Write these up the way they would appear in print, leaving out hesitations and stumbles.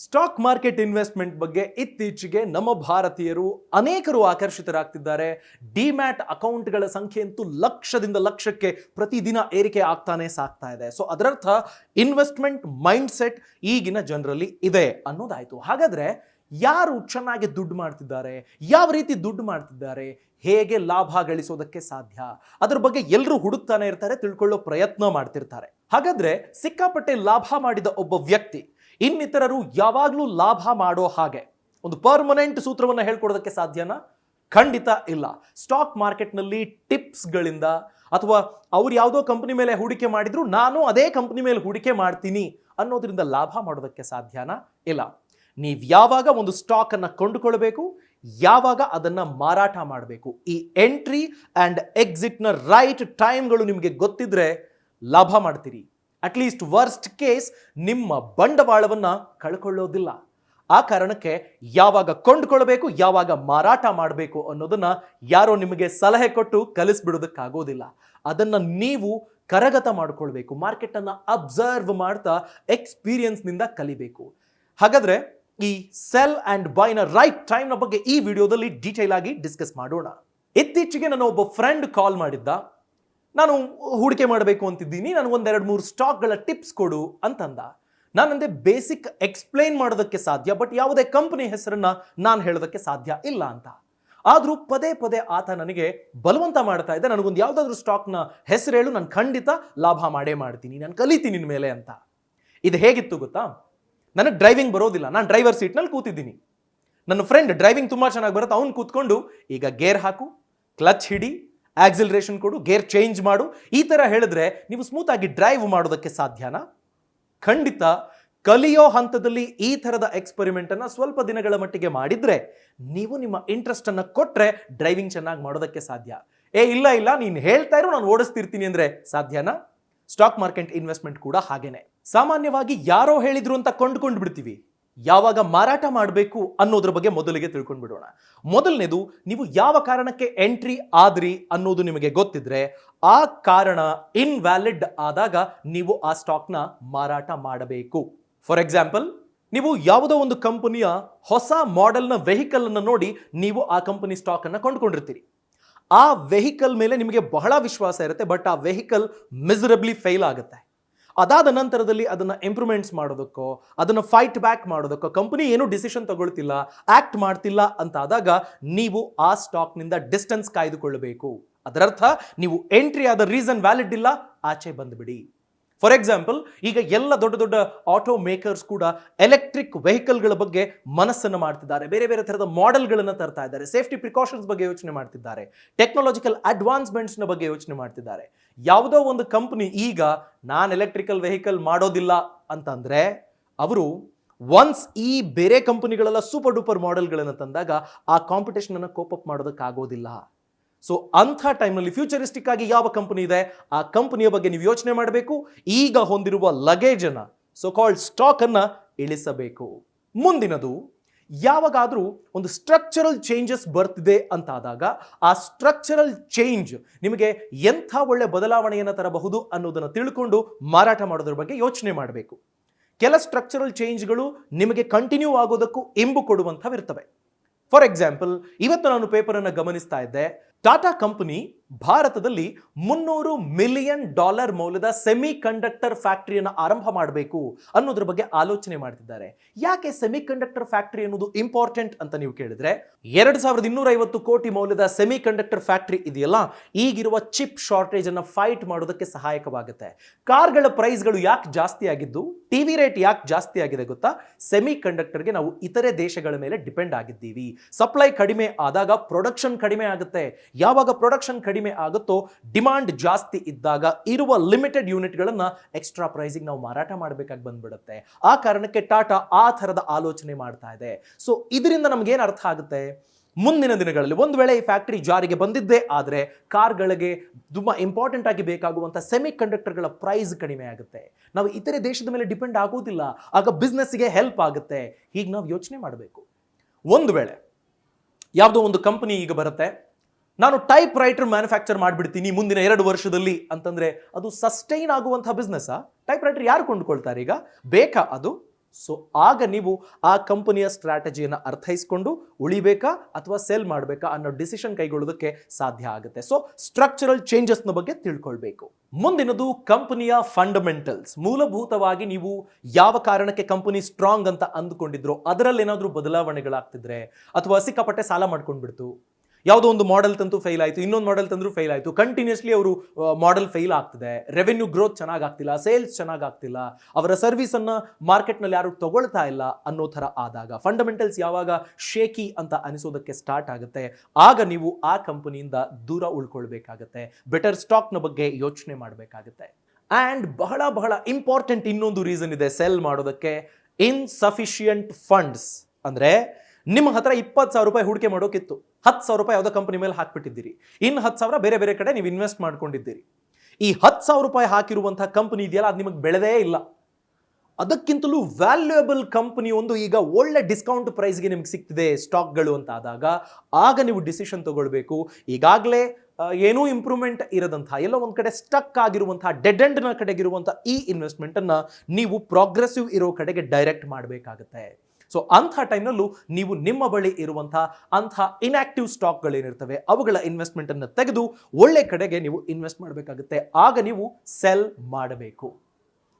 Stock market investment ಬಗ್ಗೆ ಇತ್ತೀಚೆಗೆ ನಮ್ಮ ಭಾರತೀಯರು ಅನೇಕರು ಆಕರ್ಷಿತರಾಗ್ತಿದ್ದಾರೆ. ಡಿಮ್ಯಾಟ್ ಅಕೌಂಟ್ಗಳ ಸಂಖ್ಯೆ ಅಂತೂ ಲಕ್ಷದಿಂದ ಲಕ್ಷಕ್ಕೆ ಪ್ರತಿದಿನ ಏರಿಕೆ ಆಗ್ತಾನೆ ಸಾಗ್ತಾ ಇದೆ. ಸೊ ಅದರರ್ಥ ಇನ್ವೆಸ್ಟ್ಮೆಂಟ್ ಮೈಂಡ್ ಸೆಟ್ ಈಗಿನ ಜನರಲ್ಲಿ ಇದೆ ಅನ್ನೋದಾಯ್ತು. ಹಾಗಾದ್ರೆ ಯಾರು ಚೆನ್ನಾಗಿ ದುಡ್ಡು ಮಾಡ್ತಿದ್ದಾರೆ, ಯಾವ ರೀತಿ ದುಡ್ಡು ಮಾಡ್ತಿದ್ದಾರೆ, ಹೇಗೆ ಲಾಭ ಗಳಿಸೋದಕ್ಕೆ ಸಾಧ್ಯ, ಅದರ ಬಗ್ಗೆ ಎಲ್ಲರೂ ಹುಡುಕ್ತಾನೆ ಇರ್ತಾರೆ, ತಿಳ್ಕೊಳ್ಳೋ ಪ್ರಯತ್ನ ಮಾಡ್ತಿರ್ತಾರೆ. ಹಾಗಾದ್ರೆ ಸಿಕ್ಕಾಪಟ್ಟೆ ಲಾಭ ಮಾಡಿದ ಒಬ್ಬ ವ್ಯಕ್ತಿ ಇನ್ನಿತರರು ಯಾವಾಗಲೂ ಲಾಭ ಮಾಡೋ ಹಾಗೆ ಒಂದು ಪರ್ಮನೆಂಟ್ ಸೂತ್ರವನ್ನು ಹೇಳ್ಕೊಡೋದಕ್ಕೆ ಸಾಧ್ಯನಾ? ಖಂಡಿತ ಇಲ್ಲ. ಸ್ಟಾಕ್ ಮಾರ್ಕೆಟ್ನಲ್ಲಿ ಟಿಪ್ಸ್ಗಳಿಂದ ಅಥವಾ ಅವ್ರು ಯಾವುದೋ ಕಂಪನಿ ಮೇಲೆ ಹೂಡಿಕೆ ಮಾಡಿದ್ರು ನಾನು ಅದೇ ಕಂಪನಿ ಮೇಲೆ ಹೂಡಿಕೆ ಮಾಡ್ತೀನಿ ಅನ್ನೋದ್ರಿಂದ ಲಾಭ ಮಾಡೋದಕ್ಕೆ ಸಾಧ್ಯನಾ? ಇಲ್ಲ. ನೀವು ಯಾವಾಗ ಒಂದು ಸ್ಟಾಕ್ ಅನ್ನ ಕೊಂಡುಕೊಳ್ಬೇಕು, ಯಾವಾಗ ಅದನ್ನ ಮಾರಾಟ ಮಾಡಬೇಕು, ಈ ಎಂಟ್ರಿ ಅಂಡ್ ಎಕ್ಸಿಟ್ ನ ರೈಟ್ ಟೈಮ್ಗಳು ನಿಮಗೆ ಗೊತ್ತಿದ್ರೆ ಲಾಭ ಮಾಡ್ತೀರಿ. ಅಟ್ಲೀಸ್ಟ್ ವರ್ಸ್ಟ್ ಕೇಸ್ ನಿಮ್ಮ ಬಂಡವಾಳವನ್ನ ಕಳ್ಕೊಳ್ಳೋದಿಲ್ಲ. ಆ ಕಾರಣಕ್ಕೆ ಯಾವಾಗ ಕೊಂಡುಕೊಳ್ಬೇಕು, ಯಾವಾಗ ಮಾರಾಟ ಮಾಡಬೇಕು ಅನ್ನೋದನ್ನ ಯಾರೋ ನಿಮಗೆ ಸಲಹೆ ಕೊಟ್ಟು ಕಲಿಸ್ಬಿಡೋದಕ್ಕಾಗೋದಿಲ್ಲ. ಅದನ್ನ ನೀವು ಕರಗತ ಮಾಡ್ಕೊಳ್ಬೇಕು. ಮಾರ್ಕೆಟ್ ಅನ್ನ ಅಬ್ಸರ್ವ್ ಮಾಡ್ತಾ ಎಕ್ಸ್ಪೀರಿಯನ್ಸ್ ನಿಂದ ಕಲಿಬೇಕು. ಹಾಗಾದ್ರೆ ಈ ಸೆಲ್ ಅಂಡ್ ಬೈನ ರೈಟ್ ಟೈಮ್ ನ ಬಗ್ಗೆ ಈ ವಿಡಿಯೋದಲ್ಲಿ ಡೀಟೇಲ್ ಆಗಿ ಡಿಸ್ಕಸ್ ಮಾಡೋಣ. ಇತ್ತೀಚೆಗೆ ನನ್ನ ಒಬ್ಬ ಫ್ರೆಂಡ್ ಕಾಲ್ ಮಾಡಿದ್ದ. ನಾನು ಹೂಡಿಕೆ ಮಾಡಬೇಕು ಅಂತಿದ್ದೀನಿ, ನನಗೊಂದೆರಡು ಮೂರು ಸ್ಟಾಕ್ಗಳ ಟಿಪ್ಸ್ ಕೊಡು ಅಂತಂದ. ನಾನಂದೆ ಬೇಸಿಕ್ ಎಕ್ಸ್ಪ್ಲೈನ್ ಮಾಡೋದಕ್ಕೆ ಸಾಧ್ಯ, ಬಟ್ ಯಾವುದೇ ಕಂಪನಿ ಹೆಸರನ್ನ ನಾನು ಹೇಳೋದಕ್ಕೆ ಸಾಧ್ಯ ಇಲ್ಲ ಅಂತ. ಆದ್ರೂ ಪದೇ ಪದೇ ಆತ ನನಗೆ ಬಲವಂತ ಮಾಡ್ತಾ ಇದ್ದ, ನನಗೊಂದು ಯಾವುದಾದ್ರೂ ಸ್ಟಾಕ್ನ ಹೆಸರು ಹೇಳು, ನಾನು ಖಂಡಿತ ಲಾಭ ಮಾಡೇ ಮಾಡ್ತೀನಿ, ನಾನು ಕಲಿತೀನಿ ನಿನ್ನ ಮೇಲೆ ಅಂತ. ಇದು ಹೇಗಿತ್ತು ಗೊತ್ತಾ? ನನಗೆ ಡ್ರೈವಿಂಗ್ ಬರೋದಿಲ್ಲ, ನಾನು ಡ್ರೈವರ್ ಸೀಟ್ನಲ್ಲಿ ಕೂತಿದ್ದೀನಿ. ನನ್ನ ಫ್ರೆಂಡ್ ಡ್ರೈವಿಂಗ್ ತುಂಬ ಚೆನ್ನಾಗಿ ಬರುತ್ತೆ, ಅವ್ನು ಕೂತ್ಕೊಂಡು ಈಗ ಗೇರ್ ಹಾಕು, ಕ್ಲಚ್ ಹಿಡಿ, ಆಕ್ಸಿಲರೇಷನ್ ಕೊಡು, ಗೇರ್ ಚೇಂಜ್ ಮಾಡು, ಈ ಥರ ಹೇಳಿದ್ರೆ ನೀವು ಸ್ಮೂತ್ ಆಗಿ ಡ್ರೈವ್ ಮಾಡೋದಕ್ಕೆ ಸಾಧ್ಯನಾ? ಖಂಡಿತ. ಕಲಿಯೋ ಹಂತದಲ್ಲಿ ಈ ಥರದ ಎಕ್ಸ್ಪೆರಿಮೆಂಟ್ ಅನ್ನ ಸ್ವಲ್ಪ ದಿನಗಳ ಮಟ್ಟಿಗೆ ಮಾಡಿದ್ರೆ, ನೀವು ನಿಮ್ಮ ಇಂಟ್ರೆಸ್ಟ್ ಅನ್ನ ಕೊಟ್ರೆ ಡ್ರೈವಿಂಗ್ ಚೆನ್ನಾಗಿ ಮಾಡೋದಕ್ಕೆ ಸಾಧ್ಯ. ಇಲ್ಲ ಇಲ್ಲ ನೀನು ಹೇಳ್ತಾ ಇರೋ ನಾನು ಓಡಿಸ್ತಿರ್ತೀನಿ ಅಂದ್ರೆ ಸಾಧ್ಯನಾ? ಸ್ಟಾಕ್ ಮಾರ್ಕೆಟ್ ಇನ್ವೆಸ್ಟ್ಮೆಂಟ್ ಕೂಡ ಹಾಗೇನೆ. ಸಾಮಾನ್ಯವಾಗಿ ಯಾರೋ ಹೇಳಿದ್ರು ಅಂತ ಕೊಂಡ್ಕೊಂಡು ಬಿಡ್ತೀವಿ. ಯಾವಾಗ ಮಾರಾಟ ಮಾಡಬೇಕು ಅನ್ನೋದ್ರ ಬಗ್ಗೆ ಮೊದಲಿಗೆ ತಿಳ್ಕೊಂಡು ಬಿಡೋಣ. ಮೊದಲನೇದು, ನೀವು ಯಾವ ಕಾರಣಕ್ಕೆ ಎಂಟ್ರಿ ಆದ್ರಿ ಅನ್ನೋದು ನಿಮಗೆ ಗೊತ್ತಿದ್ರೆ, ಆ ಕಾರಣ ಇನ್ವ್ಯಾಲಿಡ್ ಆದಾಗ ನೀವು ಆ ಸ್ಟಾಕ್ನ ಮಾರಾಟ ಮಾಡಬೇಕು. ಫಾರ್ ಎಕ್ಸಾಂಪಲ್, ನೀವು ಯಾವುದೋ ಒಂದು ಕಂಪನಿಯ ಹೊಸ ಮಾಡೆಲ್ನ ವೆಹಿಕಲ್ ಅನ್ನು ನೋಡಿ ನೀವು ಆ ಕಂಪನಿ ಸ್ಟಾಕ್ ಅನ್ನ ಕೊಂಡ್ಕೊಂಡಿರ್ತೀರಿ. ಆ ವೆಹಿಕಲ್ ಮೇಲೆ ನಿಮಗೆ ಬಹಳ ವಿಶ್ವಾಸ ಇರುತ್ತೆ, ಬಟ್ ಆ ವೆಹಿಕಲ್ ಮಿಸರಬ್ಲಿ ಫೇಲ್ ಆಗುತ್ತೆ. ಅದಾದ ನಂತರದಲ್ಲಿ ಅದನ್ನ ಇಂಪ್ರೂವ್ಮೆಂಟ್ಸ್ ಮಾಡೋದಕ್ಕೋ, ಅದನ್ನ ಫೈಟ್ ಬ್ಯಾಕ್ ಮಾಡೋದಕ್ಕೋ ಕಂಪನಿ ಏನೂ ಡಿಸಿಷನ್ ತಗೊಳ್ತಿಲ್ಲ, ಆಕ್ಟ್ ಮಾಡ್ತಿಲ್ಲ ಅಂತ ಆದಾಗ ನೀವು ಆ ಸ್ಟಾಕ್ನಿಂದ ಡಿಸ್ಟೆನ್ಸ್ ಕಾಯ್ದುಕೊಳ್ಳಬೇಕು. ಅದರರ್ಥ ನೀವು ಎಂಟ್ರಿ ಆದ ರೀಸನ್ ವ್ಯಾಲಿಡ್ ಇಲ್ಲ, ಆಚೆ ಬಂದ್ಬಿಡಿ. ಫಾರ್ ಎಕ್ಸಾಂಪಲ್, ಈಗ ಎಲ್ಲ ದೊಡ್ಡ ದೊಡ್ಡ ಆಟೋ ಮೇಕರ್ಸ್ ಕೂಡ ಎಲೆಕ್ಟ್ರಿಕ್ ವೆಹಿಕಲ್ಗಳ ಬಗ್ಗೆ ಮನಸ್ಸನ್ನು ಮಾಡ್ತಿದ್ದಾರೆ, ಬೇರೆ ಬೇರೆ ಥರದ ಮಾಡೆಲ್ಗಳನ್ನು ತರ್ತಾ ಇದ್ದಾರೆ, ಸೇಫ್ಟಿ ಪ್ರಿಕಾಷನ್ಸ್ ಬಗ್ಗೆ ಯೋಚನೆ ಮಾಡ್ತಿದ್ದಾರೆ, ಟೆಕ್ನಾಲಜಿಕಲ್ ಅಡ್ವಾನ್ಸ್ಮೆಂಟ್ಸ್ನ ಬಗ್ಗೆ ಯೋಚನೆ ಮಾಡ್ತಿದ್ದಾರೆ. ಯಾವುದೋ ಒಂದು ಕಂಪನಿ ಈಗ ನಾನು ಎಲೆಕ್ಟ್ರಿಕಲ್ ವೆಹಿಕಲ್ ಮಾಡೋದಿಲ್ಲ ಅಂತಂದ್ರೆ, ಅವರು ಒನ್ಸ್ ಈ ಬೇರೆ ಕಂಪನಿಗಳೆಲ್ಲ ಸೂಪರ್ ಡೂಪರ್ ಮಾಡೆಲ್ಗಳನ್ನು ತಂದಾಗ ಆ ಕಾಂಪಿಟೇಷನ್ ಅನ್ನು ಕೋಪ್ ಅಪ್ ಮಾಡೋದಕ್ಕಾಗೋದಿಲ್ಲ. ಸೊ ಅಂಥ ಟೈಮ್ನಲ್ಲಿ ಫ್ಯೂಚರಿಸ್ಟಿಕ್ ಆಗಿ ಯಾವ ಕಂಪನಿ ಇದೆ ಆ ಕಂಪನಿಯ ಬಗ್ಗೆ ನೀವು ಯೋಚನೆ ಮಾಡಬೇಕು. ಈಗ ಹೊಂದಿರುವ ಲಗೇಜ್ ಅನ್ನ, ಸೊ ಕಾಲ್ಡ್ ಸ್ಟಾಕ್ ಅನ್ನ ಇಳಿಸಬೇಕು. ಮುಂದಿನದು, ಯಾವಾಗಾದ್ರೂ ಒಂದು ಸ್ಟ್ರಕ್ಚರಲ್ ಚೇಂಜಸ್ ಬರ್ತಿದೆ ಅಂತಾದಾಗ ಆ ಸ್ಟ್ರಕ್ಚರಲ್ ಚೇಂಜ್ ನಿಮಗೆ ಎಂಥ ಒಳ್ಳೆ ಬದಲಾವಣೆಯನ್ನು ತರಬಹುದು ಅನ್ನೋದನ್ನು ತಿಳ್ಕೊಂಡು ಮಾರಾಟ ಮಾಡೋದ್ರ ಬಗ್ಗೆ ಯೋಚನೆ ಮಾಡಬೇಕು. ಕೆಲ ಸ್ಟ್ರಕ್ಚರಲ್ ಚೇಂಜ್ಗಳು ನಿಮಗೆ ಕಂಟಿನ್ಯೂ ಆಗೋದಕ್ಕೂ ಇಂಬು ಕೊಡುವಂಥವಿರ್ತವೆ. ಫಾರ್ ಎಕ್ಸಾಂಪಲ್, ಇವತ್ತು ನಾನು ಪೇಪರ್ ಅನ್ನು ಗಮನಿಸ್ತಾ ಇದ್ದೆ. ಟಾಟಾ ಕಂಪನಿ ಭಾರತದಲ್ಲಿ $300 ಮಿಲಿಯನ್ ಮೌಲ್ಯದ ಸೆಮಿ ಕಂಡಕ್ಟರ್ ಫ್ಯಾಕ್ಟರಿಯನ್ನು ಆರಂಭ ಮಾಡಬೇಕು ಅನ್ನೋದ್ರ ಬಗ್ಗೆ ಆಲೋಚನೆ ಮಾಡ್ತಿದ್ದಾರೆ. ಯಾಕೆ ಸೆಮಿ ಕಂಡಕ್ಟರ್ ಫ್ಯಾಕ್ಟರಿ ಅನ್ನೋದು ಇಂಪಾರ್ಟೆಂಟ್ ಅಂತ ನೀವು ಕೇಳಿದ್ರೆ, 2250 ಕೋಟಿ ಮೌಲ್ಯದ ಸೆಮಿ ಕಂಡಕ್ಟರ್ ಫ್ಯಾಕ್ಟರಿ ಇದೆಯಲ್ಲ, ಈಗಿರುವ ಚಿಪ್ ಶಾರ್ಟೇಜ್ ಅನ್ನ ಫೈಟ್ ಮಾಡೋದಕ್ಕೆ ಸಹಾಯಕವಾಗುತ್ತೆ. ಕಾರ್ಗಳ ಪ್ರೈಸ್ಗಳು ಯಾಕೆ ಜಾಸ್ತಿ ಆಗಿದ್ದು, ಟಿವಿ ರೇಟ್ ಯಾಕೆ ಜಾಸ್ತಿ ಆಗಿದೆ ಗೊತ್ತಾ? ಸೆಮಿ ಕಂಡಕ್ಟರ್ಗೆ ನಾವು ಇತರೆ ದೇಶಗಳ ಮೇಲೆ ಡಿಪೆಂಡ್ ಆಗಿದ್ದೀವಿ. ಸಪ್ಲೈ ಕಡಿಮೆ ಆದಾಗ ಪ್ರೊಡಕ್ಷನ್ ಕಡಿಮೆ ಆಗುತ್ತೆ. ಯಾವಾಗ ಪ್ರೊಡಕ್ಷನ್ ಕಡಿಮೆ ಆಗುತ್ತೋ, ಡಿಮಾಂಡ್ ಜಾಸ್ತಿ ಇದ್ದಾಗ ಇರುವ ಲಿಮಿಟೆಡ್ ಯೂನಿಟ್ಗಳನ್ನ ಎಕ್ಸ್ಟ್ರಾ ಪ್ರೈಸಿಗೆ ನಾವು ಮಾರಾಟ ಮಾಡಬೇಕಾಗಿ ಬಂದ್ಬಿಡುತ್ತೆ. ಆ ಕಾರಣಕ್ಕೆ ಟಾಟಾ ಆ ಥರದ ಆಲೋಚನೆ ಮಾಡ್ತಾ ಇದೆ. ಸೊ ಇದರಿಂದ ನಮಗೇನು ಅರ್ಥ ಆಗುತ್ತೆ? ಮುಂದಿನ ದಿನಗಳಲ್ಲಿ ಒಂದು ವೇಳೆ ಈ ಫ್ಯಾಕ್ಟರಿ ಜಾರಿಗೆ ಬಂದಿದ್ದೇ ಆದರೆ ಕಾರ್ಗಳಿಗೆ ತುಂಬಾ ಇಂಪಾರ್ಟೆಂಟ್ ಆಗಿ ಬೇಕಾಗುವಂಥ ಸೆಮಿ ಕಂಡಕ್ಟರ್ಗಳ ಪ್ರೈಸ್ ಕಡಿಮೆ ಆಗುತ್ತೆ. ನಾವು ಇತರೆ ದೇಶದ ಮೇಲೆ ಡಿಪೆಂಡ್ ಆಗೋದಿಲ್ಲ, ಆಗ ಬಿಸ್ನೆಸ್ಗೆ ಹೆಲ್ಪ್ ಆಗುತ್ತೆ. ಹೀಗೆ ನಾವು ಯೋಚನೆ ಮಾಡಬೇಕು. ಒಂದು ವೇಳೆ ಯಾವುದೋ ಒಂದು ಕಂಪನಿ ಈಗ ಬರುತ್ತೆ, ನಾನು ಟೈಪ್ ರೈಟರ್ ಮ್ಯಾನುಫ್ಯಾಕ್ಚರ್ ಮಾಡಿಬಿಡ್ತೀನಿ ಮುಂದಿನ 2 ವರ್ಷದಲ್ಲಿ ಅಂತಂದ್ರೆ, ಅದು ಸಸ್ಟೈನ್ ಆಗುವಂತಹ ಬಿಸ್ನೆಸ್? ಟೈಪ್ ರೈಟರ್ ಯಾರು ಕೊಂಡ್ಕೊಳ್ತಾರೆ? ಈಗ ಬೇಕಾ ಅದು? ಸೊ ಆಗ ನೀವು ಆ ಕಂಪನಿಯ ಸ್ಟ್ರಾಟಜಿಯನ್ನು ಅರ್ಥೈಸ್ಕೊಂಡು ಉಳಿಬೇಕಾ ಅಥವಾ ಸೆಲ್ ಮಾಡಬೇಕಾ ಅನ್ನೋ ಡಿಸಿಷನ್ ಕೈಗೊಳ್ಳೋದಕ್ಕೆ ಸಾಧ್ಯ ಆಗುತ್ತೆ. ಸೊ ಸ್ಟ್ರಕ್ಚರಲ್ ಚೇಂಜಸ್ನ ಬಗ್ಗೆ ತಿಳ್ಕೊಳ್ಬೇಕು. ಮುಂದಿನದು ಕಂಪನಿಯ ಫಂಡಮೆಂಟಲ್ಸ್. ಮೂಲಭೂತವಾಗಿ ನೀವು ಯಾವ ಕಾರಣಕ್ಕೆ ಕಂಪನಿ ಸ್ಟ್ರಾಂಗ್ ಅಂತ ಅಂದುಕೊಂಡಿದ್ರೋ ಅದರಲ್ಲಿ ಏನಾದರೂ ಬದಲಾವಣೆಗಳಾಗ್ತಿದ್ರೆ, ಅಥವಾ ಸಿಕ್ಕಾಪಟ್ಟೆ ಸಾಲ ಮಾಡ್ಕೊಂಡ್ಬಿಡ್ತು, ಯಾವುದೋ ಒಂದು ಮಾಡೆಲ್ ತಂತು ಫೇಲ್ ಆಯಿತು, ಇನ್ನೊಂದು ಮಾಡೆಲ್ ತಂದ್ರು ಫೇಲ್ ಆಯಿತು, ಕಂಟಿನ್ಯೂಸ್ಲಿ ಅವರು ಮಾಡೆಲ್ ಫೇಲ್ ಆಗ್ತಿದೆ, ರೆವೆನ್ಯೂ ಗ್ರೋತ್ ಚೆನ್ನಾಗಾಗ್ತಿಲ್ಲ, ಸೇಲ್ಸ್ ಚೆನ್ನಾಗಾಗ್ತಿಲ್ಲ, ಅವರ ಸರ್ವಿಸನ್ನು ಮಾರ್ಕೆಟ್ನಲ್ಲಿ ಯಾರು ತಗೊಳ್ತಾ ಇಲ್ಲ ಅನ್ನೋ ಥರ ಆದಾಗ, ಫಂಡಮೆಂಟಲ್ಸ್ ಯಾವಾಗ ಶೇಕಿ ಅಂತ ಅನಿಸೋದಕ್ಕೆ ಸ್ಟಾರ್ಟ್ ಆಗುತ್ತೆ, ಆಗ ನೀವು ಆ ಕಂಪನಿಯಿಂದ ದೂರ ಉಳ್ಕೊಳ್ಬೇಕಾಗತ್ತೆ. ಬೆಟರ್ ಸ್ಟಾಕ್ನ ಬಗ್ಗೆ ಯೋಚನೆ ಮಾಡಬೇಕಾಗತ್ತೆ. ಆ್ಯಂಡ್ ಬಹಳ ಬಹಳ ಇಂಪಾರ್ಟೆಂಟ್ ಇನ್ನೊಂದು ರೀಸನ್ ಇದೆ ಸೆಲ್ ಮಾಡೋದಕ್ಕೆ, ಇನ್ಸಫಿಷಿಯಂಟ್ ಫಂಡ್ಸ್. ಅಂದರೆ ನಿಮ್ಮ ಹತ್ರ 20,000 ರೂಪಾಯಿ ಹೂಡಿಕೆ ಮಾಡೋಕ್ಕಿತ್ತು, 10,000 ರೂಪಾಯಿ ಯಾವುದೋ ಕಂಪನಿ ಮೇಲೆ ಹಾಕ್ಬಿಟ್ಟಿದ್ದೀರಿ, ಇನ್ನು 10,000 ಬೇರೆ ಬೇರೆ ಕಡೆ ನೀವು ಇನ್ವೆಸ್ಟ್ ಮಾಡ್ಕೊಂಡಿದ್ದೀರಿ. ಈ 10,000 ರೂಪಾಯಿ ಹಾಕಿರುವಂತಹ ಕಂಪನಿ ಇದೆಯಲ್ಲ, ಅದು ನಿಮಗೆ ಬೆಳೆದೇ ಇಲ್ಲ. ಅದಕ್ಕಿಂತಲೂ ವ್ಯಾಲ್ಯೂಯಬಲ್ ಕಂಪನಿ ಒಂದು ಈಗ ಒಳ್ಳೆ ಡಿಸ್ಕೌಂಟ್ ಪ್ರೈಸ್ಗೆ ನಿಮ್ಗೆ ಸಿಗ್ತಿದೆ ಸ್ಟಾಕ್ಗಳು ಅಂತ ಆದಾಗ, ಆಗ ನೀವು ಡಿಸಿಷನ್ ತಗೊಳ್ಬೇಕು. ಈಗಾಗಲೇ ಏನೂ ಇಂಪ್ರೂವ್ಮೆಂಟ್ ಇರದಂತಹ, ಎಲ್ಲೋ ಒಂದು ಕಡೆ ಸ್ಟಕ್ ಆಗಿರುವಂತಹ, ಡೆಡ್ ಎಂಡ್ನ ಕಡೆಗಿರುವಂತಹ ಈ ಇನ್ವೆಸ್ಟ್ಮೆಂಟನ್ನು ನೀವು ಪ್ರೋಗ್ರೆಸಿವ್ ಇರೋ ಕಡೆಗೆ ಡೈರೆಕ್ಟ್ ಮಾಡಬೇಕಾಗುತ್ತೆ. ಸೊ ಅಂಥ ಟೈಮ್ನಲ್ಲೂ ನೀವು ನಿಮ್ಮ ಬಳಿ ಇರುವಂತಹ ಅಂಥ ಇನ್ಆಕ್ಟಿವ್ ಸ್ಟಾಕ್ಗಳೇನಿರ್ತವೆ ಅವುಗಳ ಇನ್ವೆಸ್ಟ್ಮೆಂಟನ್ನು ತೆಗೆದು ಒಳ್ಳೆ ಕಡೆಗೆ ನೀವು ಇನ್ವೆಸ್ಟ್ ಮಾಡಬೇಕಾಗುತ್ತೆ. ಆಗ ನೀವು ಸೆಲ್ ಮಾಡಬೇಕು.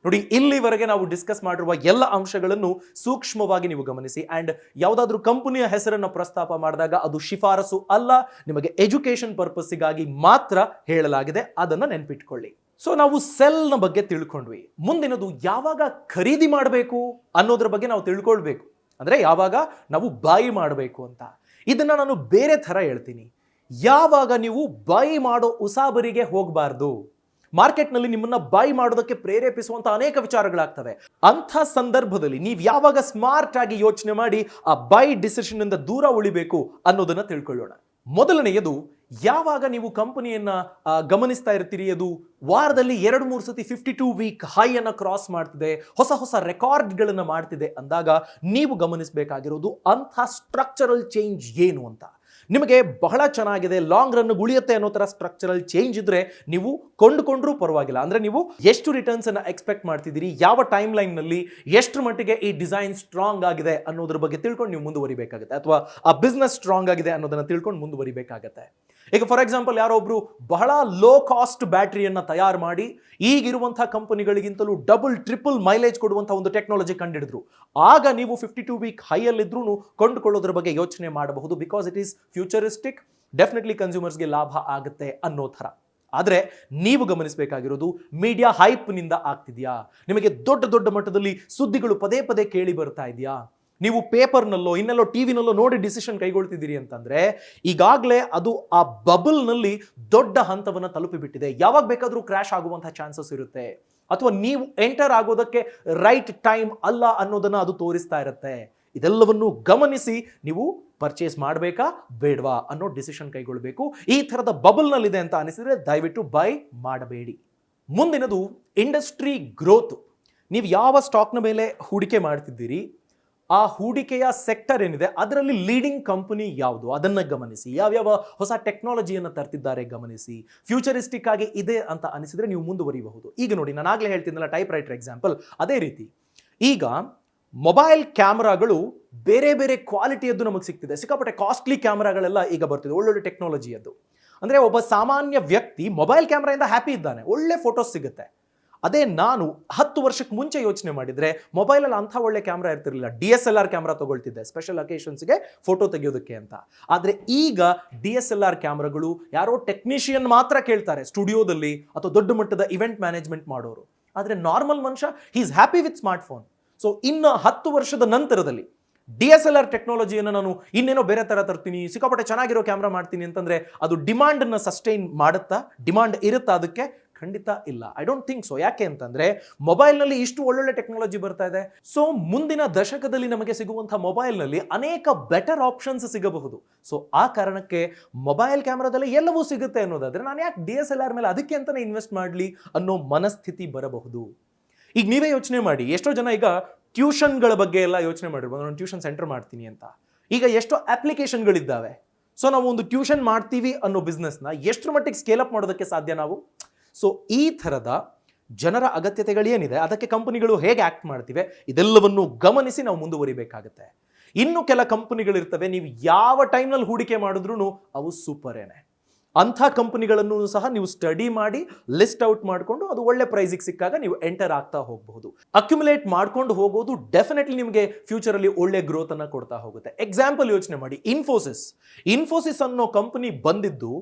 ನೋಡಿ, ಇಲ್ಲಿವರೆಗೆ ನಾವು ಡಿಸ್ಕಸ್ ಮಾಡಿರುವ ಎಲ್ಲ ಅಂಶಗಳನ್ನು ಸೂಕ್ಷ್ಮವಾಗಿ ನೀವು ಗಮನಿಸಿ. ಆ್ಯಂಡ್ ಯಾವುದಾದ್ರೂ ಕಂಪನಿಯ ಹೆಸರನ್ನು ಪ್ರಸ್ತಾಪ ಮಾಡಿದಾಗ ಅದು ಶಿಫಾರಸು ಅಲ್ಲ, ನಿಮಗೆ ಎಜುಕೇಷನ್ ಪರ್ಪಸ್ಸಿಗಾಗಿ ಮಾತ್ರ ಹೇಳಲಾಗಿದೆ, ಅದನ್ನು ನೆನ್ಪಿಟ್ಕೊಳ್ಳಿ. ಸೊ ನಾವು ಸೆಲ್ನ ಬಗ್ಗೆ ತಿಳ್ಕೊಂಡ್ವಿ. ಮುಂದಿನದು ಯಾವಾಗ ಖರೀದಿ ಮಾಡಬೇಕು ಅನ್ನೋದ್ರ ಬಗ್ಗೆ ನಾವು ತಿಳ್ಕೊಳ್ಬೇಕು. ಅಂದರೆ ಯಾವಾಗ ನಾವು ಬೈ ಮಾಡಬೇಕು ಅಂತ. ಇದನ್ನು ನಾನು ಬೇರೆ ಥರ ಹೇಳ್ತೀನಿ. ಯಾವಾಗ ನೀವು ಬೈ ಮಾಡೋ ಉಸಾಬರಿಗೆ ಹೋಗಬಾರ್ದು. ಮಾರ್ಕೆಟ್ನಲ್ಲಿ ನಿಮ್ಮನ್ನ ಬೈ ಮಾಡೋದಕ್ಕೆ ಪ್ರೇರೇಪಿಸುವಂಥ ಅನೇಕ ವಿಚಾರಗಳಾಗ್ತವೆ. ಅಂಥ ಸಂದರ್ಭದಲ್ಲಿ ನೀವು ಯಾವಾಗ ಸ್ಮಾರ್ಟ್ ಆಗಿ ಯೋಚನೆ ಮಾಡಿ ಆ ಬೈ ಡಿಸಿಷನ್ ಇಂದ ದೂರ ಉಳಿಬೇಕು ಅನ್ನೋದನ್ನ ತಿಳ್ಕೊಳ್ಳೋಣ. ಮೊದಲನೆಯದು, ಯಾವಾಗ ನೀವು ಕಂಪನಿಯನ್ನ ಗಮನಿಸ್ತಾ ಇರ್ತೀರಿ, ಅದು ವಾರದಲ್ಲಿ 2-3 ಸತಿ 52 ವೀಕ್ ಹೈ ಅನ್ನ ಕ್ರಾಸ್ ಮಾಡ್ತಿದೆ, ಹೊಸ ರೆಕಾರ್ಡ್ಗಳನ್ನು ಮಾಡ್ತಿದೆ ಅಂದಾಗ ನೀವು ಗಮನಿಸಬೇಕಾಗಿರೋದು ಅಂಥ ಸ್ಟ್ರಕ್ಚರಲ್ ಚೇಂಜ್ ಏನು ಅಂತ. ನಿಮಗೆ ಬಹಳ ಚೆನ್ನಾಗಿದೆ, ಲಾಂಗ್ ರನ್ ಉಳಿಯುತ್ತೆ ಅನ್ನೋ ಥರ ಸ್ಟ್ರಕ್ಚರಲ್ ಚೇಂಜ್ ಇದ್ರೆ ನೀವು ಕೊಂಡುಕೊಂಡ್ರೂ ಪರವಾಗಿಲ್ಲ. ಅಂದರೆ ನೀವು ಎಷ್ಟು ರಿಟರ್ನ್ಸ್ ಅನ್ನು ಎಕ್ಸ್ಪೆಕ್ಟ್ ಮಾಡ್ತಿದ್ದೀರಿ, ಯಾವ ಟೈಮ್ ಲೈನ್ನಲ್ಲಿ ಎಷ್ಟು ಮಟ್ಟಿಗೆ ಈ ಡಿಸೈನ್ ಸ್ಟ್ರಾಂಗ್ ಆಗಿದೆ ಅನ್ನೋದ್ರ ಬಗ್ಗೆ ತಿಳ್ಕೊಂಡು ನೀವು ಮುಂದುವರಿಬೇಕಾಗುತ್ತೆ, ಅಥವಾ ಆ ಬಿಸ್ನೆಸ್ ಸ್ಟ್ರಾಂಗ್ ಆಗಿದೆ ಅನ್ನೋದನ್ನ ತಿಳ್ಕೊಂಡು ಮುಂದುವರಿಬೇಕಾಗತ್ತೆ. ಈಗ ಫಾರ್ ಎಕ್ಸಾಂಪಲ್ ಯಾರೋ ಒಬ್ರು ಬಹಳ ಲೋ ಕಾಸ್ಟ್ ಬ್ಯಾಟ್ರಿಯನ್ನು ತಯಾರು ಮಾಡಿ ಈಗಿರುವಂತಹ ಕಂಪನಿಗಳಿಗಿಂತಲೂ ಡಬಲ್ ಟ್ರಿಪಲ್ ಮೈಲೇಜ್ ಕೊಡುವಂತಹ ಒಂದು ಟೆಕ್ನಾಲಜಿ ಕಂಡಿಡಿದ್ರು, ಆಗ ನೀವು 52 ವೀಕ್ ಹೈಯಲ್ಲಿದ್ರೂ ಕೊಂಡುಕೊಳ್ಳೋದ್ರ ಬಗ್ಗೆ ಯೋಚನೆ ಮಾಡಬಹುದು. Because it is futuristic, definitely ಕನ್ಸ್ಯೂಮರ್ಸ್ಗೆ ಲಾಭ ಆಗುತ್ತೆ ಅನ್ನೋ ಥರ. ಆದರೆ ನೀವು ಗಮನಿಸಬೇಕಾಗಿರೋದು ಮೀಡಿಯಾ ಹೈಪ್ನಿಂದ ಆಗ್ತಿದೆಯಾ, ನಿಮಗೆ ದೊಡ್ಡ ಮಟ್ಟದಲ್ಲಿ ಸುದ್ದಿಗಳು ಪದೇ ಪದೇ ಕೇಳಿ ಬರ್ತಾ ಇದೆಯಾ, ನೀವು ಪೇಪರ್ನಲ್ಲೋ ಇನ್ನೆಲ್ಲೋ ಟಿವಿನಲ್ಲೋ ನೋಡಿ ಡಿಸಿಷನ್ ಕೈಗೊಳ್ತಿದ್ದೀರಿ ಅಂತಂದ್ರೆ ಈಗಾಗಲೇ ಅದು ಆ ಬಬಲ್ನಲ್ಲಿ ದೊಡ್ಡ ಹಂತವನ್ನು ತಲುಪಿಬಿಟ್ಟಿದೆ. ಯಾವಾಗ ಬೇಕಾದರೂ ಕ್ರ್ಯಾಶ್ ಆಗುವಂತಹ ಚಾನ್ಸಸ್ ಇರುತ್ತೆ, ಅಥವಾ ನೀವು ಎಂಟರ್ ಆಗೋದಕ್ಕೆ ರೈಟ್ ಟೈಮ್ ಅಲ್ಲ ಅನ್ನೋದನ್ನ ಅದು ತೋರಿಸ್ತಾ ಇರುತ್ತೆ. ಇದೆಲ್ಲವನ್ನು ಗಮನಿಸಿ ನೀವು ಪರ್ಚೇಸ್ ಮಾಡಬೇಕಾ ಬೇಡವಾ ಅನ್ನೋ ಡಿಸಿಷನ್ ಕೈಗೊಳ್ಳಬೇಕು. ಈ ಥರದ ಬಬಲ್ನಲ್ಲಿದೆ ಅಂತ ಅನಿಸಿದ್ರೆ ದಯವಿಟ್ಟು ಬೈ ಮಾಡಬೇಡಿ. ಮುಂದಿನದು ಇಂಡಸ್ಟ್ರಿ ಗ್ರೋತ್. ನೀವು ಯಾವ ಸ್ಟಾಕ್ನ ಮೇಲೆ ಹೂಡಿಕೆ ಮಾಡ್ತಿದ್ದೀರಿ, ಆ ಹೂಡಿಕೆಯ ಸೆಕ್ಟರ್ ಏನಿದೆ ಅದರಲ್ಲಿ ಲೀಡಿಂಗ್ ಕಂಪನಿ ಯಾವುದು ಅದನ್ನು ಗಮನಿಸಿ. ಯಾವ್ಯಾವ ಹೊಸ ಟೆಕ್ನಾಲಜಿಯನ್ನು ತರ್ತಿದ್ದಾರೆ ಗಮನಿಸಿ. ಫ್ಯೂಚರಿಸ್ಟಿಕ್ ಆಗಿ ಇದೆ ಅಂತ ಅನಿಸಿದ್ರೆ ನೀವು ಮುಂದುವರಿಬಹುದು. ಈಗ ನೋಡಿ, ನಾನು ಆಗಲೇ ಹೇಳ್ತಿದ್ದಲ್ಲ ಟೈಪ್ ರೈಟರ್ ಎಕ್ಸಾಂಪಲ್, ಅದೇ ರೀತಿ ಈಗ ಮೊಬೈಲ್ ಕ್ಯಾಮ್ರಾಗಳು ಬೇರೆ ಬೇರೆ ಕ್ವಾಲಿಟಿಯದ್ದು ನಮಗೆ ಸಿಗ್ತಿದೆ. ಸಿಕ್ಕಾಪಟ್ಟೆ ಕಾಸ್ಟ್ಲಿ ಕ್ಯಾಮ್ರಾಗಳೆಲ್ಲ ಈಗ ಬರ್ತಿದೆ, ಒಳ್ಳೊಳ್ಳೆ ಟೆಕ್ನಾಲಜಿಯದ್ದು. ಅಂದರೆ ಒಬ್ಬ ಸಾಮಾನ್ಯ ವ್ಯಕ್ತಿ ಮೊಬೈಲ್ ಕ್ಯಾಮ್ರಾಯಿಂದ ಹ್ಯಾಪಿ ಇದ್ದಾನೆ, ಒಳ್ಳೆ ಫೋಟೋಸ್ ಸಿಗುತ್ತೆ. ಅದೇ ನಾನು 10 ವರ್ಷಕ್ಕೆ ಮುಂಚೆ ಯೋಚನೆ ಮಾಡಿದರೆ ಮೊಬೈಲಲ್ಲಿ ಅಂಥ ಒಳ್ಳೆ ಕ್ಯಾಮ್ರಾ ಇರ್ತಿರಲಿಲ್ಲ, DSLR ಕ್ಯಾಮ್ರಾ ತಗೊಳ್ತಿದ್ದೆ ಸ್ಪೆಷಲ್ ಅಕೇಶನ್ಸ್ಗೆ ಫೋಟೋ ತೆಗೆಯೋದಕ್ಕೆ ಅಂತ. ಆದರೆ ಈಗ DSLR ಕ್ಯಾಮ್ರಾಗಳು ಯಾರೋ ಟೆಕ್ನಿಷಿಯನ್ ಮಾತ್ರ ಕೇಳ್ತಾರೆ ಸ್ಟುಡಿಯೋದಲ್ಲಿ, ಅಥವಾ ದೊಡ್ಡ ಮಟ್ಟದ ಇವೆಂಟ್ ಮ್ಯಾನೇಜ್ಮೆಂಟ್ ಮಾಡೋರು. ಆದರೆ ನಾರ್ಮಲ್ ಮನುಷ್ಯ he is happy with smartphone. So ಇನ್ನು 10 ವರ್ಷದ ನಂತರದಲ್ಲಿ DSLR ಟೆಕ್ನಾಲಜಿಯನ್ನು ನಾನು ಇನ್ನೇನೋ ಬೇರೆ ಥರ ತರ್ತೀನಿ, ಸಿಕ್ಕಾಪಟ್ಟೆ ಚೆನ್ನಾಗಿರೋ ಕ್ಯಾಮ್ರಾ ಮಾಡ್ತೀನಿ ಅಂತಂದರೆ ಅದು ಡಿಮಾಂಡನ್ನು ಸಸ್ಟೈನ್ ಮಾಡುತ್ತಾ? ಡಿಮಾಂಡ್ ಇರುತ್ತಾ ಅದಕ್ಕೆ? ಖಂಡಿತ ಇಲ್ಲ. I don't think so. ಯಾಕೆ ಅಂತಂದ್ರೆ ಮೊಬೈಲ್ನಲ್ಲಿ ಇಷ್ಟು ಒಳ್ಳೊಳ್ಳೆ ಟೆಕ್ನಾಲಜಿ ಬರ್ತಾ ಇದೆ. ಸೊ ಮುಂದಿನ ದಶಕದಲ್ಲಿ ನಮಗೆ ಸಿಗುವಂತಹ ಮೊಬೈಲ್ನಲ್ಲಿ ಅನೇಕ ಬೆಟರ್ ಆಪ್ಷನ್ಸ್ ಸಿಗಬಹುದು. ಸೊ ಆ ಕಾರಣಕ್ಕೆ ಮೊಬೈಲ್ ಕ್ಯಾಮ್ರಾದಲ್ಲಿ ಎಲ್ಲವೂ ಸಿಗುತ್ತೆ ಅನ್ನೋದಾದ್ರೆ ನಾನು ಯಾಕೆ DSLR ಮೇಲೆ ಅದಕ್ಕೆ ಅಂತಾನೆ ಇನ್ವೆಸ್ಟ್ ಮಾಡಲಿ ಅನ್ನೋ ಮನಸ್ಥಿತಿ ಬರಬಹುದು. ಈಗ ನೀವೇ ಯೋಚನೆ ಮಾಡಿ, ಎಷ್ಟೋ ಜನ ಈಗ ಟ್ಯೂಷನ್ಗಳ ಬಗ್ಗೆ ಎಲ್ಲ ಯೋಚನೆ ಮಾಡಿರ್ಬೋದು, ನಾನು ಟ್ಯೂಷನ್ ಸೆಂಟರ್ ಮಾಡ್ತೀನಿ ಅಂತ. ಈಗ ಎಷ್ಟೋ ಅಪ್ಲಿಕೇಶನ್ಗಳಿದ್ದಾವೆ. ಸೊ ನಾವು ಒಂದು ಟ್ಯೂಷನ್ ಮಾಡ್ತೀವಿ ಅನ್ನೋ ಬಿಸ್ನೆಸ್ನ ಎಷ್ಟರ ಮಟ್ಟಿಗೆ ಸ್ಕೇಲ್ ಅಪ್ ಮಾಡೋದಕ್ಕೆ ಸಾಧ್ಯ ನಾವು? ಸೊ ಈ ಥರದ ಜನರ ಅಗತ್ಯತೆಗಳೇನಿದೆ, ಅದಕ್ಕೆ ಕಂಪನಿಗಳು ಹೇಗೆ ಆಕ್ಟ್ ಮಾಡ್ತಿವೆ, ಇದೆಲ್ಲವನ್ನು ಗಮನಿಸಿ ನಾವು ಮುಂದುವರಿಬೇಕಾಗುತ್ತೆ. ಇನ್ನು ಕೆಲ ಕಂಪನಿಗಳಿರ್ತವೆ, ನೀವು ಯಾವ ಟೈಮ್ನಲ್ಲಿ ಹೂಡಿಕೆ ಮಾಡಿದ್ರೂ ಅವು ಸೂಪರೇನೆ. ಅಂಥ ಕಂಪನಿಗಳನ್ನು ಸಹ ನೀವು ಸ್ಟಡಿ ಮಾಡಿ ಲಿಸ್ಟ್ ಔಟ್ ಮಾಡಿಕೊಂಡು ಅದು ಒಳ್ಳೆ ಪ್ರೈಸಿಗೆ ಸಿಕ್ಕಾಗ ನೀವು ಎಂಟರ್ ಆಗ್ತಾ ಹೋಗಬಹುದು. ಅಕ್ಯುಮುಲೇಟ್ ಮಾಡ್ಕೊಂಡು ಹೋಗೋದು ಡೆಫಿನೆಟ್ಲಿ ನಿಮಗೆ ಫ್ಯೂಚರಲ್ಲಿ ಒಳ್ಳೆ ಗ್ರೋತ್ ಅನ್ನ ಕೊಡ್ತಾ ಹೋಗುತ್ತೆ. ಎಕ್ಸಾಂಪಲ್ ಯೋಚನೆ ಮಾಡಿ, ಇನ್ಫೋಸಿಸ್ ಅನ್ನೋ ಕಂಪನಿ ಬಂದಿದ್ದು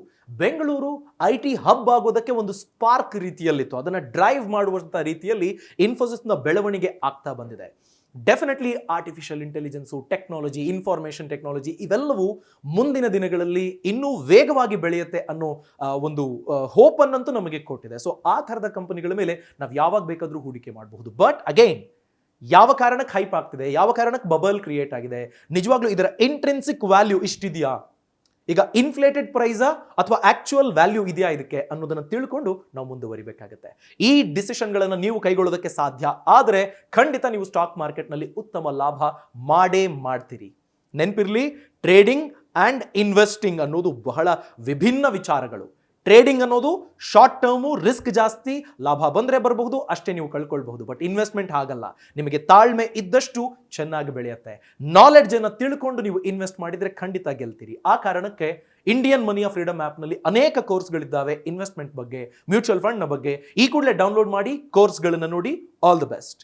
ಬೆಂಗಳೂರು IT ಹಬ್ ಆಗೋದಕ್ಕೆ ಒಂದು ಸ್ಪಾರ್ಕ್ ರೀತಿಯಲ್ಲಿತ್ತು. ಅದನ್ನ ಡ್ರೈವ್ ಮಾಡುವಂತ ರೀತಿಯಲ್ಲಿ ಇನ್ಫೋಸಿಸ್ನ ಬೆಳವಣಿಗೆ ಆಗ್ತಾ ಬಂದಿದೆ. Definitely artificial intelligence, technology, information technology ಇವೆಲ್ಲವೂ ಮುಂದಿನ ದಿನಗಳಲ್ಲಿ ಇನ್ನೂ ವೇಗವಾಗಿ ಬೆಳೆಯುತ್ತೆ ಅನ್ನೋ ಒಂದು ಹೋಪ್ ಅನ್ನಂತೂ ನಮಗೆ ಕೊಟ್ಟಿದೆ. ಸೊ ಆ ಥರದ ಕಂಪನಿಗಳ ಮೇಲೆ ನಾವು ಯಾವಾಗ ಬೇಕಾದರೂ ಹೂಡಿಕೆ ಮಾಡಬಹುದು. ಬಟ್ ಅಗೈನ್, ಯಾವ ಕಾರಣಕ್ಕೆ ಹೈಪ್ ಆಗ್ತಿದೆ, ಯಾವ ಕಾರಣಕ್ಕೆ ಬಬಲ್ ಕ್ರಿಯೇಟ್ ಆಗಿದೆ, ನಿಜವಾಗ್ಲೂ ಇದರ ಇಂಟ್ರೆನ್ಸಿಕ್ ವ್ಯಾಲ್ಯೂ ಇಷ್ಟಿದೆಯಾ, ಈಗ ಇನ್ಫ್ಲೇಟೆಡ್ ಪ್ರೈಸಾ ಅಥವಾ ಆಕ್ಚುಯಲ್ ವ್ಯಾಲ್ಯೂ ಇದೆಯಾ ಇದಕ್ಕೆ ಅನ್ನೋದನ್ನ ತಿಳ್ಕೊಂಡು ನಾವು ಮುಂದುವರಿಬೇಕಾಗುತ್ತೆ. ಈ ಡಿಸಿಷನ್ಗಳನ್ನು ನೀವು ಕೈಗೊಳ್ಳೋದಕ್ಕೆ ಸಾಧ್ಯ ಆದರೆ ಖಂಡಿತ ನೀವು ಸ್ಟಾಕ್ ಮಾರ್ಕೆಟ್ನಲ್ಲಿ ಉತ್ತಮ ಲಾಭ ಮಾಡೇ ಮಾಡ್ತೀರಿ. ನೆನಪಿರ್ಲಿ, ಟ್ರೇಡಿಂಗ್ ಆ್ಯಂಡ್ ಇನ್ವೆಸ್ಟಿಂಗ್ ಅನ್ನೋದು ಬಹಳ ವಿಭಿನ್ನ ವಿಚಾರಗಳು. ಟ್ರೇಡಿಂಗ್ ಅನ್ನೋದು ಶಾರ್ಟ್ ಟರ್ಮು, ರಿಸ್ಕ್ ಜಾಸ್ತಿ, ಲಾಭ ಬಂದರೆ ಬರಬಹುದು, ಅಷ್ಟೇ ನೀವು ಕಳ್ಕೊಳ್ಬಹುದು. ಬಟ್ ಇನ್ವೆಸ್ಟ್ಮೆಂಟ್ ಹಾಗಲ್ಲ, ನಿಮಗೆ ತಾಳ್ಮೆ ಇದ್ದಷ್ಟು ಚೆನ್ನಾಗಿ ಬೆಳೆಯುತ್ತೆ. ನಾಲೆಡ್ಜ್ ಅನ್ನು ತಿಳ್ಕೊಂಡು ನೀವು ಇನ್ವೆಸ್ಟ್ ಮಾಡಿದರೆ ಖಂಡಿತ ಗೆಲ್ತೀರಿ. ಆ ಕಾರಣಕ್ಕೆ ಇಂಡಿಯನ್ ಮನಿ ಆಫ್ ಫ್ರೀಡಮ್ ಆ್ಯಪ್ನಲ್ಲಿ ಅನೇಕ ಕೋರ್ಸ್ಗಳಿದ್ದಾವೆ ಇನ್ವೆಸ್ಟ್ಮೆಂಟ್ ಬಗ್ಗೆ, ಮ್ಯೂಚುವಲ್ ಫಂಡ್ನ ಬಗ್ಗೆ. ಈ ಕೂಡಲೇ ಡೌನ್ಲೋಡ್ ಮಾಡಿ ಕೋರ್ಸ್ಗಳನ್ನು ನೋಡಿ. All the best.